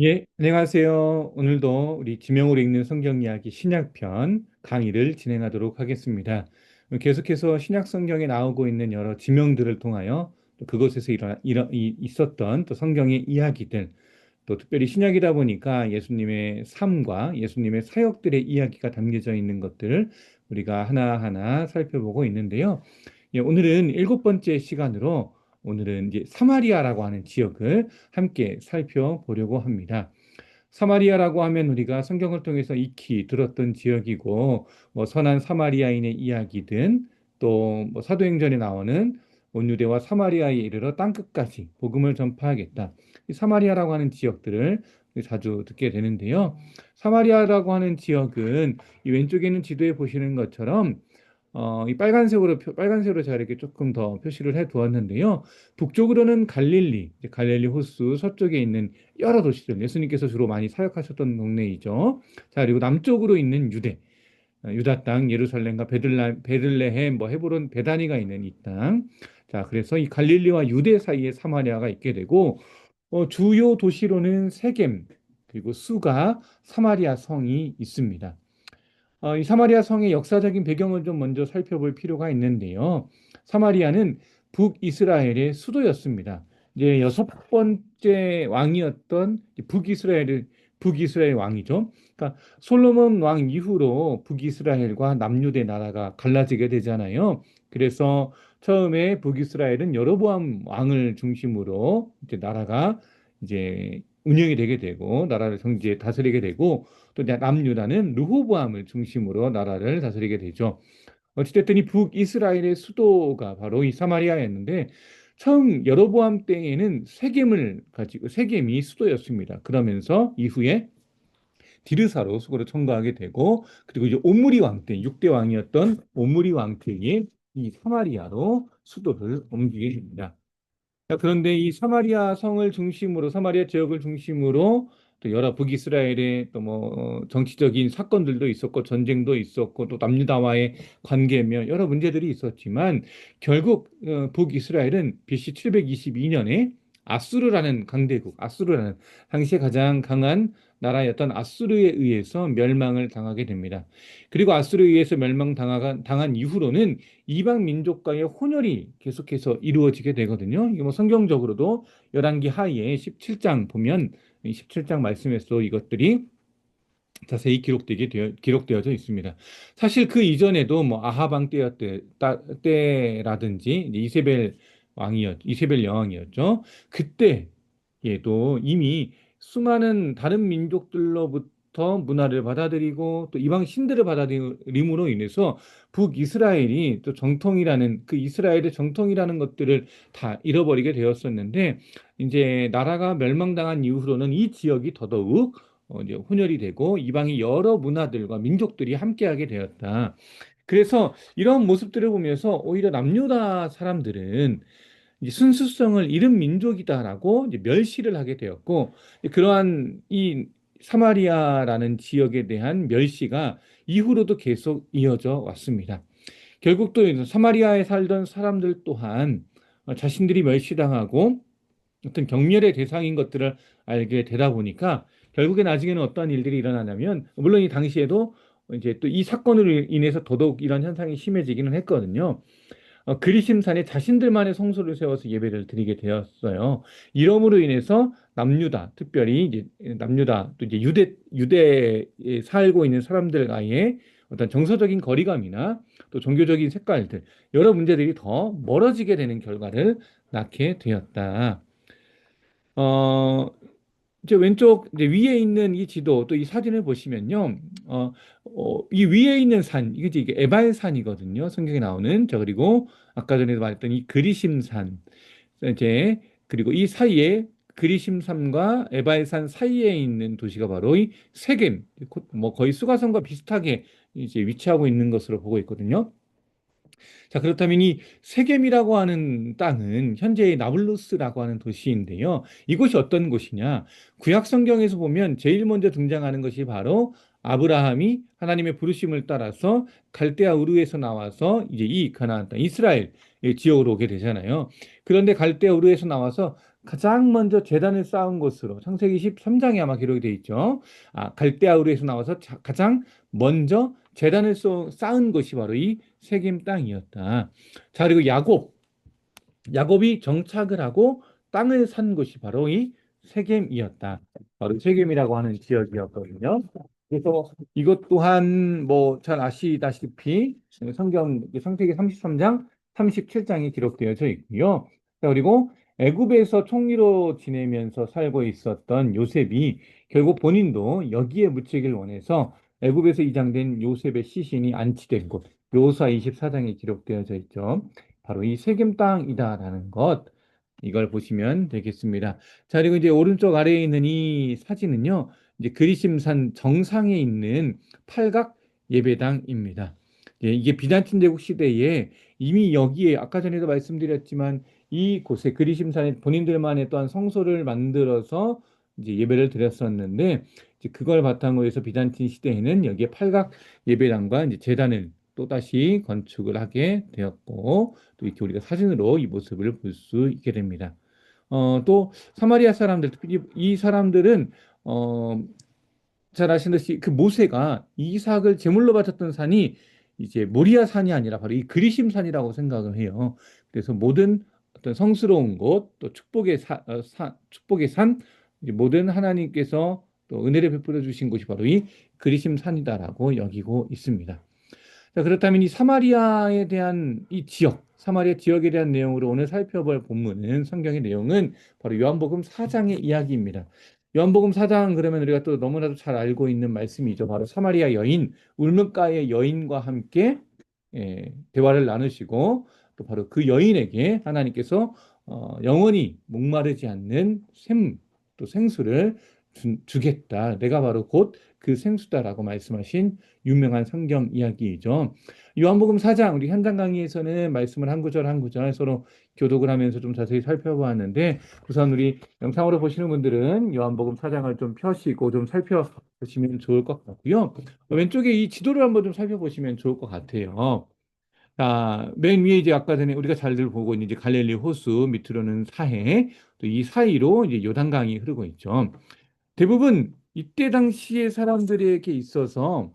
예, 안녕하세요. 오늘도 우리 지명으로 읽는 성경 이야기 신약편 강의를 진행하도록 하겠습니다. 계속해서 신약 성경에 나오고 있는 여러 지명들을 통하여 또 그곳에서 있었던 또 성경의 이야기들, 또 특별히 신약이다 보니까 예수님의 삶과 예수님의 사역들의 이야기가 담겨져 있는 것들을 우리가 하나하나 살펴보고 있는데요. 예, 오늘은 일곱 번째 시간으로 오늘은 이제 사마리아라고 하는 지역을 함께 살펴보려고 합니다. 사마리아라고 하면 우리가 성경을 통해서 익히 들었던 지역이고, 뭐 선한 사마리아인의 이야기든 또 뭐 사도행전에 나오는 온 유대와 사마리아에 이르러 땅끝까지 복음을 전파하겠다. 이 사마리아라고 하는 지역들을 자주 듣게 되는데요. 사마리아라고 하는 지역은 이 왼쪽에 있는 지도에 보시는 것처럼 이 빨간색으로 제가 이렇게 조금 더 표시를 해 두었는데요. 북쪽으로는 갈릴리, 이제 갈릴리 호수 서쪽에 있는 여러 도시들, 예수님께서 주로 많이 사역하셨던 동네이죠. 자, 그리고 남쪽으로 있는 유대, 유다 땅, 예루살렘과 베들레헴, 뭐 헤브론, 베다니가 있는 이 땅. 자, 그래서 이 갈릴리와 유대 사이에 사마리아가 있게 되고, 주요 도시로는 세겜, 그리고 수가, 사마리아 성이 있습니다. 이 사마리아 성의 역사적인 배경을 좀 먼저 살펴볼 필요가 있는데요. 사마리아는 북이스라엘의 수도였습니다. 이제 여섯 번째 왕이었던 북이스라엘 왕이죠. 그러니까 솔로몬 왕 이후로 북이스라엘과 남유대 나라가 갈라지게 되잖아요. 그래서 처음에 북이스라엘은 여로보암 왕을 중심으로 이제 나라가 이제 운영이 되게 되고 나라를 정지에 다스리게 되고 또 남유다는 르호보암을 중심으로 나라를 다스리게 되죠. 어찌됐든 이 북이스라엘의 수도가 바로 이 사마리아였는데 처음 여로보암 때에는 세겜이 수도였습니다. 그러면서 이후에 디르사로 수도를 청구하게 되고 그리고 이제 오므리 왕 때, 6대 왕이었던 오므리 왕 때에 이 사마리아로 수도를 옮기게 됩니다. 자, 그런데 이 사마리아 성을 중심으로, 사마리아 지역을 중심으로 또 여러 북이스라엘의 또 뭐 정치적인 사건들도 있었고 전쟁도 있었고 또 남유다와의 관계며 여러 문제들이 있었지만 결국 북이스라엘은 BC 722년에 아수르라는 강대국, 아수르라는 당시에 가장 강한 나라였던 아수르에 의해서 멸망을 당하게 됩니다. 그리고 아수르에 의해서 당한 이후로는 이방 민족과의 혼혈이 계속해서 이루어지게 되거든요. 이게 뭐 성경적으로도 열왕기 하에 17장 보면 이 17장 말씀에서 이것들이 자세히 기록되어져 있습니다. 사실 그 이전에도 뭐 때라든지 이제 이세벨 여왕이었죠. 그때에도 이미 수많은 다른 민족들로부터 문화를 받아들이고 또 이방 신들을 받아들임으로 인해서 북이스라엘이 또 정통이라는 그 이스라엘의 정통이라는 것들을 다 잃어버리게 되었었는데 이제 나라가 멸망당한 이후로는 이 지역이 더더욱 이제 혼혈이 되고 이방의 여러 문화들과 민족들이 함께하게 되었다. 그래서 이런 모습들을 보면서 오히려 남유다 사람들은 이제 순수성을 잃은 민족이다라고 이제 멸시를 하게 되었고 그러한 이 사마리아라는 지역에 대한 멸시가 이후로도 계속 이어져 왔습니다. 결국 또 사마리아에 살던 사람들 또한 자신들이 멸시당하고 어떤 경멸의 대상인 것들을 알게 되다 보니까 결국에 나중에는 어떠한 일들이 일어나냐면 물론 이 당시에도 이제 또 이 사건으로 인해서 더더욱 이런 현상이 심해지기는 했거든요. 그리심산에 자신들만의 성소를 세워서 예배를 드리게 되었어요. 이러므로 인해서 남유다, 특별히 이제 남유다 또 이제 유대에 살고 있는 사람들과의 어떤 정서적인 거리감이나 또 종교적인 색깔들 여러 문제들이 더 멀어지게 되는 결과를 낳게 되었다. 어, 이제 왼쪽 이제 위에 있는 이 지도 또 이 사진을 보시면요. 이 위에 있는 산, 이게 에발산이거든요. 성경에 나오는. 저 그리고 아까 전에도 말했던 이 그리심산. 이제 그리고 이 사이에 그리심산과 에발산 사이에 있는 도시가 바로 이 세겜, 뭐 거의 수가성과 비슷하게 이제 위치하고 있는 것으로 보고 있거든요. 자, 그렇다면 이 세겜이라고 하는 땅은 현재의 나블루스라고 하는 도시인데요. 이곳이 어떤 곳이냐? 구약 성경에서 보면 제일 먼저 등장하는 것이 바로 아브라함이 하나님의 부르심을 따라서 갈대아 우르에서 나와서 이제 이 가나안 땅 이스라엘 지역으로 오게 되잖아요. 그런데 갈대아 우르에서 나와서 가장 먼저 제단을 쌓은 곳으로 창세기 13장에 아마 기록이 되어 있죠. 갈대아우르에서 나와서 가장 먼저 제단을 쌓은 곳이 바로 이 세겜 땅이었다. 자, 그리고 야곱이 정착을 하고 땅을 산 곳이 바로 이 세겜이었다. 바로 세겜이라고 하는 지역이었거든요. 그래서 이것 또한 뭐 잘 아시다시피 창세기 33장, 37장에 기록되어져 있고요. 자, 그리고 애굽에서 총리로 지내면서 살고 있었던 요셉이 결국 본인도 여기에 묻히길 원해서 애굽에서 이장된 요셉의 시신이 안치된 곳, 묘사 24장에 기록되어져 있죠. 바로 이 세겜 땅이다라는 것, 이걸 보시면 되겠습니다. 자, 그리고 이제 오른쪽 아래에 있는 이 사진은요, 이제 그리심산 정상에 있는 팔각 예배당입니다. 예, 이게 비잔틴 제국 시대에 이미 여기에 아까 전에도 말씀드렸지만 이곳에 그리심산에 본인들만의 또한 성소를 만들어서 이제 예배를 드렸었는데, 이제 그걸 바탕으로 해서 비잔틴 시대에는 여기에 팔각 예배당과 이제 제단을 또다시 건축을 하게 되었고, 또 이렇게 우리가 사진으로 이 모습을 볼 수 있게 됩니다. 또 사마리아 사람들, 특히 이 사람들은 어, 잘 아시듯이 그 모세가 이삭을 제물로 바쳤던 산이 이제 모리아 산이 아니라 바로 이 그리심 산이라고 생각을 해요. 그래서 모든 어떤 성스러운 곳, 또 축복의 산, 이제 모든 하나님께서 또 은혜를 베풀어 주신 곳이 바로 이 그리심 산이다라고 여기고 있습니다. 자, 그렇다면 이 사마리아에 대한 이 지역, 사마리아 지역에 대한 내용으로 오늘 살펴볼 본문은 성경의 내용은 바로 요한복음 4장의 이야기입니다. 요한복음 4장 그러면 우리가 또 너무나도 잘 알고 있는 말씀이죠. 바로 사마리아 여인, 울뭇가의 여인과 함께 대화를 나누시고 또 바로 그 여인에게 하나님께서 영원히 목마르지 않는 또 생수를 주겠다. 내가 바로 곧 그 생수다라고 말씀하신 유명한 성경 이야기이죠. 요한복음 4장 우리 현장 강의에서는 말씀을 한 구절 한 구절 서로 교독을 하면서 좀 자세히 살펴보았는데, 우선 우리 영상으로 보시는 분들은 요한복음 4장을 좀 펴시고 좀 살펴보시면 좋을 것 같고요. 왼쪽에 이 지도를 한번 좀 살펴보시면 좋을 것 같아요. 자, 맨 위에 이제 아까 전에 우리가 잘들 보고 있는 이제 갈릴리 호수, 밑으로는 사해, 또 이 사이로 이제 요단강이 흐르고 있죠. 대부분 이때 당시의 사람들에게 있어서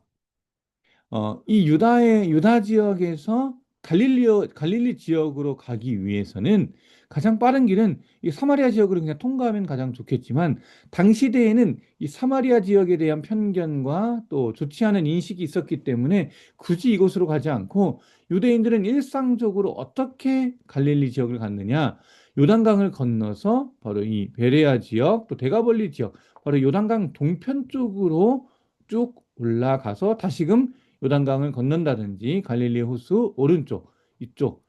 이 유다 지역에서 갈릴리 지역으로 가기 위해서는 가장 빠른 길은 이 사마리아 지역으로 그냥 통과하면 가장 좋겠지만, 당시대에는 이 사마리아 지역에 대한 편견과 또 좋지 않은 인식이 있었기 때문에 굳이 이곳으로 가지 않고 유대인들은 일상적으로 어떻게 갈릴리 지역을 갔느냐, 요단강을 건너서 바로 이 베레아 지역 또 대가벌리 지역, 바로 요단강 동편 쪽으로 쭉 올라가서 다시금 요단강을 건넌다든지 갈릴리 호수 오른쪽 이쪽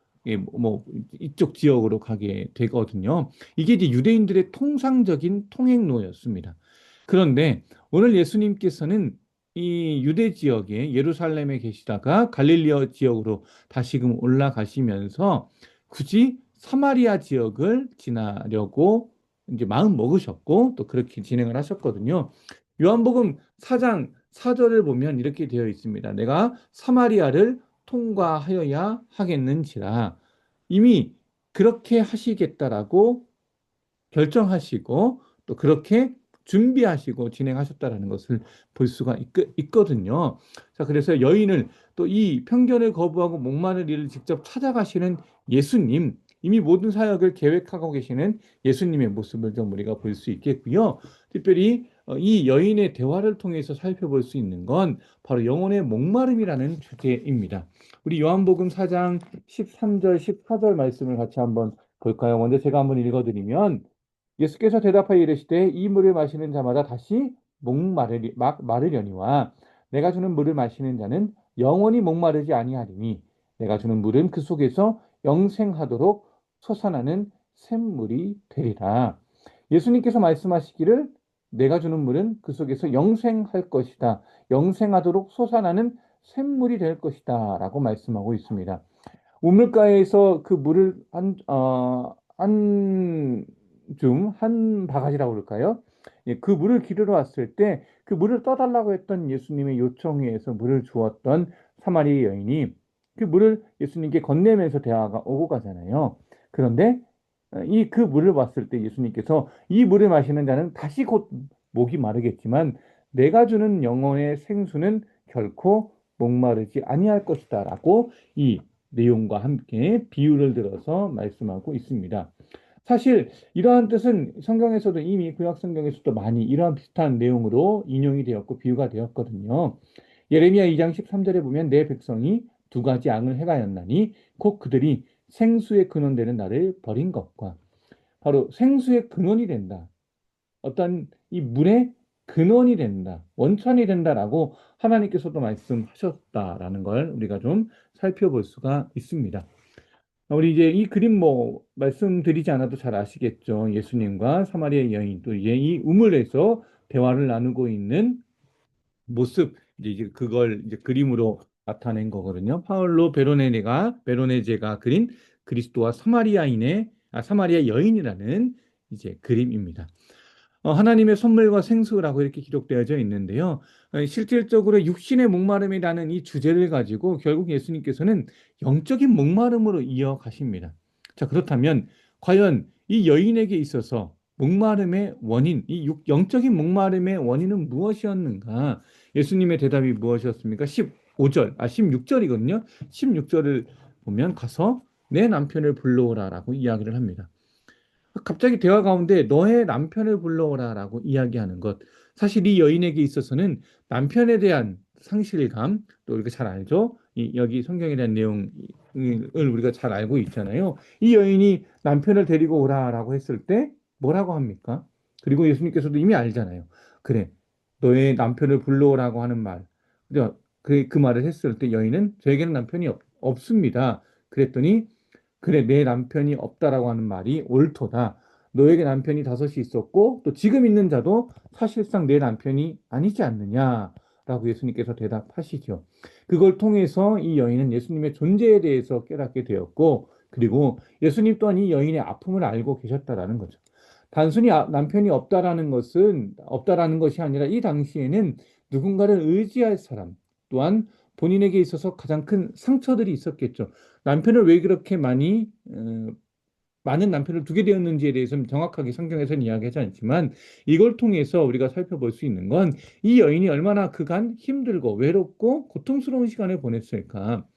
이쪽 지역으로 가게 되거든요. 이게 이제 유대인들의 통상적인 통행로였습니다. 그런데 오늘 예수님께서는 이 유대 지역에 예루살렘에 계시다가 갈릴리 지역으로 다시금 올라가시면서 굳이 사마리아 지역을 지나려고 이제 마음 먹으셨고 또 그렇게 진행을 하셨거든요. 요한복음 4장 4절을 보면 이렇게 되어 있습니다. 내가 사마리아를 통과하여야 하겠는지라. 이미 그렇게 하시겠다라고 결정하시고 또 그렇게 준비하시고 진행하셨다라는 것을 볼 수가 있거든요. 자, 그래서 여인을 또 이 편견을 거부하고 목마른 이를 직접 찾아가시는 예수님, 이미 모든 사역을 계획하고 계시는 예수님의 모습을 좀 우리가 볼 수 있겠고요. 특별히 이 여인의 대화를 통해서 살펴볼 수 있는 건 바로 영혼의 목마름이라는 주제입니다. 우리 요한복음 4장 13절, 14절 말씀을 같이 한번 볼까요? 먼저 제가 한번 읽어드리면, 예수께서 대답하여 이르시되 이 물을 마시는 자마다 다시 마르려니와 내가 주는 물을 마시는 자는 영원히 목마르지 아니하리니 내가 주는 물은 그 속에서 영생하도록 솟아나는 샘물이 되리라. 예수님께서 말씀하시기를 내가 주는 물은 그 속에서 영생할 것이다. 영생하도록 솟아나는 샘물이 될 것이다. 라고 말씀하고 있습니다. 우물가에서 그 물을 한 바가지라고 그럴까요? 예, 그 물을 기르러 왔을 때 그 물을 떠달라고 했던 예수님의 요청에 의해서 물을 주었던 사마리아 여인이 그 물을 예수님께 건네면서 대화가 오고 가잖아요. 그런데 이 그 물을 봤을 때 예수님께서 이 물을 마시는 자는 다시 곧 목이 마르겠지만 내가 주는 영혼의 생수는 결코 목마르지 아니할 것이다라고 이 내용과 함께 비유를 들어서 말씀하고 있습니다. 사실 이러한 뜻은 성경에서도 이미 구약 성경에서도 많이 이러한 비슷한 내용으로 인용이 되었고 비유가 되었거든요. 예레미야 2장 13절에 보면 내 백성이 두 가지 앙을 행하였나니 곧 그들이 생수의 근원 되는 나를 버린 것과 바로 생수의 근원이 된다. 어떤 이 물의 근원이 된다. 원천이 된다라고 하나님께서도 말씀하셨다라는 걸 우리가 좀 살펴볼 수가 있습니다. 우리 이제 이 그림 뭐 말씀드리지 않아도 잘 아시겠죠. 예수님과 사마리아 여인 또 이제 이 우물에서 대화를 나누고 있는 모습 이제 그걸 이제 그림으로 나타낸 거거든요. 파울로 베로네제가 그린 그리스도와 사마리아 여인이라는 이제 그림입니다. 하나님의 선물과 생수라고 이렇게 기록되어져 있는데요. 실질적으로 육신의 목마름이라는 이 주제를 가지고 결국 예수님께서는 영적인 목마름으로 이어가십니다. 자, 그렇다면 과연 이 여인에게 있어서 목마름의 원인, 영적인 목마름의 원인은 무엇이었는가? 예수님의 대답이 무엇이었습니까? 16절이거든요. 16절을 보면 가서 내 남편을 불러오라라고 이야기를 합니다. 갑자기 대화 가운데 너의 남편을 불러오라라고 이야기하는 것. 사실 이 여인에게 있어서는 남편에 대한 상실감, 또 우리가 잘 알죠? 여기 성경에 대한 내용을 우리가 잘 알고 있잖아요. 이 여인이 남편을 데리고 오라라고 했을 때 뭐라고 합니까? 그리고 예수님께서도 이미 알잖아요. 그래, 너의 남편을 불러오라고 하는 말. 그 말을 했을 때 여인은 저에게는 남편이 없습니다. 그랬더니 그래, 내 남편이 없다라고 하는 말이 옳도다. 너에게 남편이 다섯이 있었고, 또 지금 있는 자도 사실상 내 남편이 아니지 않느냐라고 예수님께서 대답하시죠. 그걸 통해서 이 여인은 예수님의 존재에 대해서 깨닫게 되었고, 그리고 예수님 또한 이 여인의 아픔을 알고 계셨다라는 거죠. 단순히 남편이 없다라는 것이 아니라 이 당시에는 누군가를 의지할 사람, 또한 본인에게 있어서 가장 큰 상처들이 있었겠죠. 남편을 왜 그렇게 많은 남편을 두게 되었는지에 대해서는 정확하게 성경에서는 이야기하지 않지만 이걸 통해서 우리가 살펴볼 수 있는 건 이 여인이 얼마나 그간 힘들고 외롭고 고통스러운 시간을 보냈을까.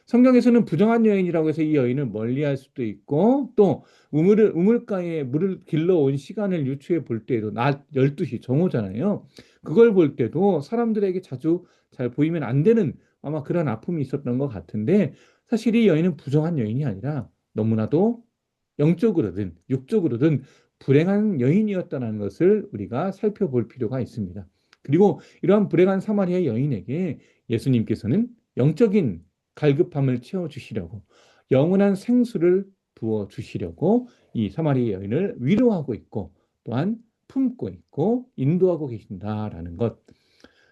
성경에서는 부정한 여인이라고 해서 이 여인을 멀리할 수도 있고 또 우물가에 물을 길러온 시간을 유추해 볼 때에도 낮 12시 정오잖아요. 그걸 볼 때도 사람들에게 자주 잘 보이면 안 되는 아마 그런 아픔이 있었던 것 같은데 사실 이 여인은 부정한 여인이 아니라 너무나도 영적으로든 육적으로든 불행한 여인이었다는 것을 우리가 살펴볼 필요가 있습니다. 그리고 이러한 불행한 사마리아 여인에게 예수님께서는 영적인 갈급함을 채워주시려고 영원한 생수를 부어주시려고 이 사마리아 여인을 위로하고 있고 또한 품고 있고 인도하고 계신다라는 것.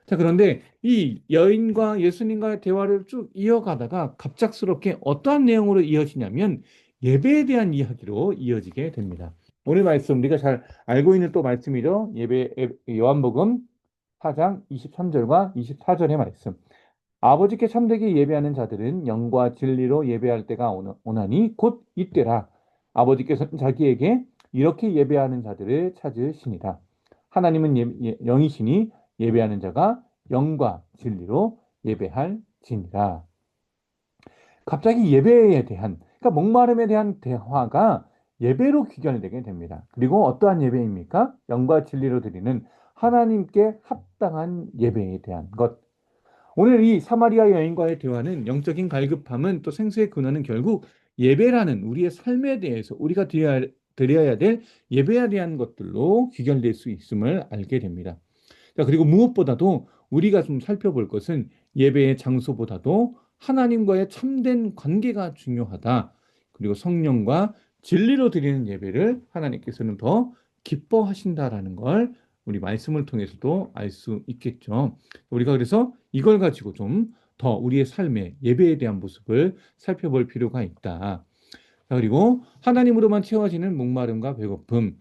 자, 그런데 이 여인과 예수님과의 대화를 쭉 이어가다가 갑작스럽게 어떠한 내용으로 이어지냐면 예배에 대한 이야기로 이어지게 됩니다. 오늘 말씀 우리가 잘 알고 있는 또 말씀이죠. 요한복음 4장 23절과 24절의 말씀. 아버지께 참되게 예배하는 자들은 영과 진리로 예배할 때가 오나니 곧 이때라. 아버지께서 자기에게 이렇게 예배하는 자들을 찾으시니라. 하나님은 영이시니 예배하는 자가 영과 진리로 예배할지니라. 갑자기 예배에 대한, 그러니까 목마름에 대한 대화가 예배로 귀결되게 됩니다. 그리고 어떠한 예배입니까? 영과 진리로 드리는 하나님께 합당한 예배에 대한 것. 오늘 이 사마리아 여인과의 대화는 영적인 갈급함은 또 생수의 근원은 결국 예배라는 우리의 삶에 대해서 우리가 드려야 될 예배에 대한 것들로 귀결될 수 있음을 알게 됩니다. 자, 그리고 무엇보다도 우리가 좀 살펴볼 것은 예배의 장소보다도 하나님과의 참된 관계가 중요하다. 그리고 성령과 진리로 드리는 예배를 하나님께서는 더 기뻐하신다라는 걸 우리 말씀을 통해서도 알 수 있겠죠. 우리가 그래서 이걸 가지고 좀 더 우리의 삶의 예배에 대한 모습을 살펴볼 필요가 있다. 자, 그리고 하나님으로만 채워지는 목마름과 배고픔,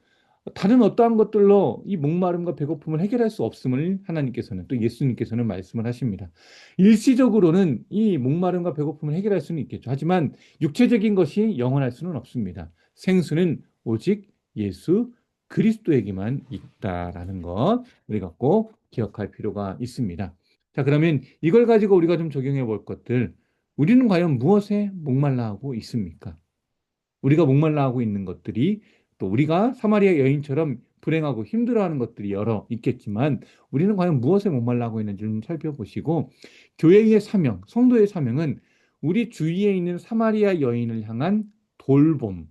다른 어떠한 것들로 이 목마름과 배고픔을 해결할 수 없음을 하나님께서는 또 예수님께서는 말씀을 하십니다. 일시적으로는 이 목마름과 배고픔을 해결할 수는 있겠죠. 하지만 육체적인 것이 영원할 수는 없습니다. 생수는 오직 예수 그리스도에게만 있다라는 것 우리가 꼭 기억할 필요가 있습니다. 자, 그러면 이걸 가지고 우리가 좀 적용해 볼 것들, 우리는 과연 무엇에 목말라 하고 있습니까? 우리가 목말라 하고 있는 것들이 또 우리가 사마리아 여인처럼 불행하고 힘들어하는 것들이 여러 있겠지만 우리는 과연 무엇에 목말라 하고 있는지 좀 살펴보시고, 교회의 사명, 성도의 사명은 우리 주위에 있는 사마리아 여인을 향한 돌봄,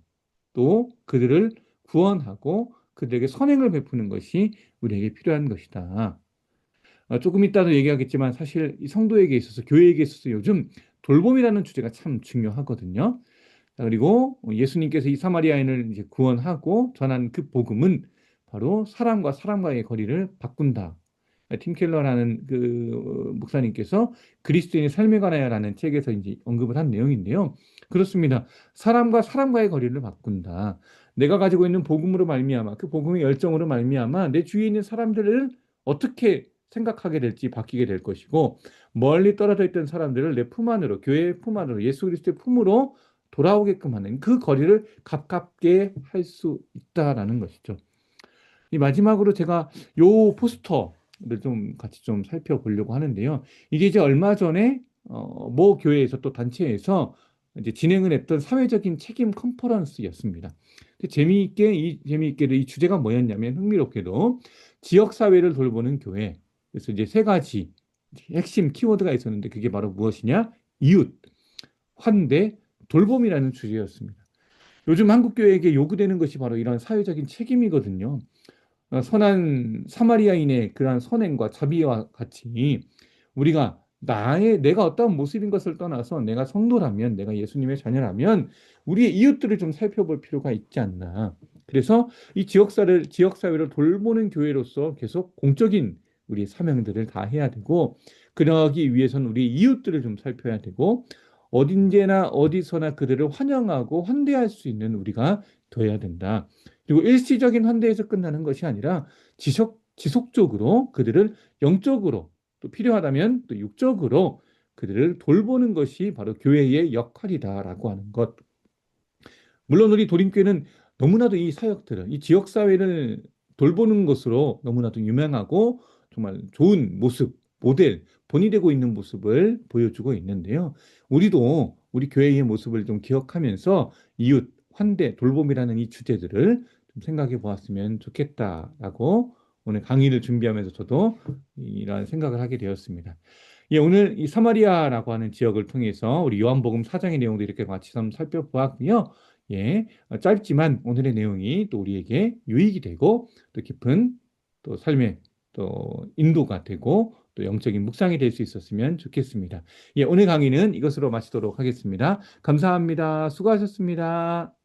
또 그들을 구원하고 그들에게 선행을 베푸는 것이 우리에게 필요한 것이다. 조금 이따도 얘기하겠지만 사실 이 성도에게 있어서, 교회에게 있어서 요즘 돌봄이라는 주제가 참 중요하거든요. 자, 그리고 예수님께서 이 사마리아인을 이제 구원하고 전한 그 복음은 바로 사람과 사람과의 거리를 바꾼다. 팀 켈러라는 그 목사님께서 그리스도인의 삶에 관하여라는 책에서 이제 언급을 한 내용인데요. 그렇습니다. 사람과 사람과의 거리를 바꾼다. 내가 가지고 있는 복음으로 말미암아, 그 복음의 열정으로 말미암아 내 주위에 있는 사람들을 어떻게 생각하게 될지 바뀌게 될 것이고, 멀리 떨어져 있던 사람들을 내 품 안으로, 교회의 품 안으로, 예수 그리스도의 품으로 돌아오게끔 하는 그 거리를 가깝게 할 수 있다라는 것이죠. 이 마지막으로 제가 요 포스터를 좀 같이 좀 살펴보려고 하는데요. 이게 이제 얼마 전에 모 교회에서 또 단체에서 이제 진행을 했던 사회적인 책임 컨퍼런스였습니다. 근데 재미있게도 이 주제가 뭐였냐면, 흥미롭게도 지역 사회를 돌보는 교회. 그래서 이제 세 가지 핵심 키워드가 있었는데 그게 바로 무엇이냐? 이웃, 환대, 돌봄이라는 주제였습니다. 요즘 한국 교회에게 요구되는 것이 바로 이런 사회적인 책임이거든요. 선한 사마리아인의 그러한 선행과 자비와 같이 우리가 내가 어떠한 모습인 것을 떠나서 내가 성도라면, 내가 예수님의 자녀라면 우리의 이웃들을 좀 살펴볼 필요가 있지 않나. 그래서 이 지역사회를 돌보는 교회로서 계속 공적인 우리 사명들을 다 해야 되고, 그러기 위해서는 우리 이웃들을 좀 살펴야 되고, 어딘제나 어디서나 그들을 환영하고 환대할 수 있는 우리가 되어야 된다. 그리고 일시적인 환대에서 끝나는 것이 아니라 지속적으로 그들을 영적으로, 또 필요하다면 또 육적으로 그들을 돌보는 것이 바로 교회의 역할이다라고 하는 것. 물론 우리 도림교회는 너무나도 이 사역들을, 이 지역사회를 돌보는 것으로 너무나도 유명하고 정말 좋은 모습, 모델, 본이 되고 있는 모습을 보여주고 있는데요. 우리도 우리 교회의 모습을 좀 기억하면서 이웃, 환대, 돌봄이라는 이 주제들을 좀 생각해 보았으면 좋겠다라고 오늘 강의를 준비하면서 저도 이런 생각을 하게 되었습니다. 예, 오늘 이 사마리아라고 하는 지역을 통해서 우리 요한복음 4장의 내용도 이렇게 같이 한번 살펴보았고요. 예, 짧지만 오늘의 내용이 또 우리에게 유익이 되고 또 깊은 또 삶의 또 인도가 되고 또 영적인 묵상이 될 수 있었으면 좋겠습니다. 예, 오늘 강의는 이것으로 마치도록 하겠습니다. 감사합니다. 수고하셨습니다.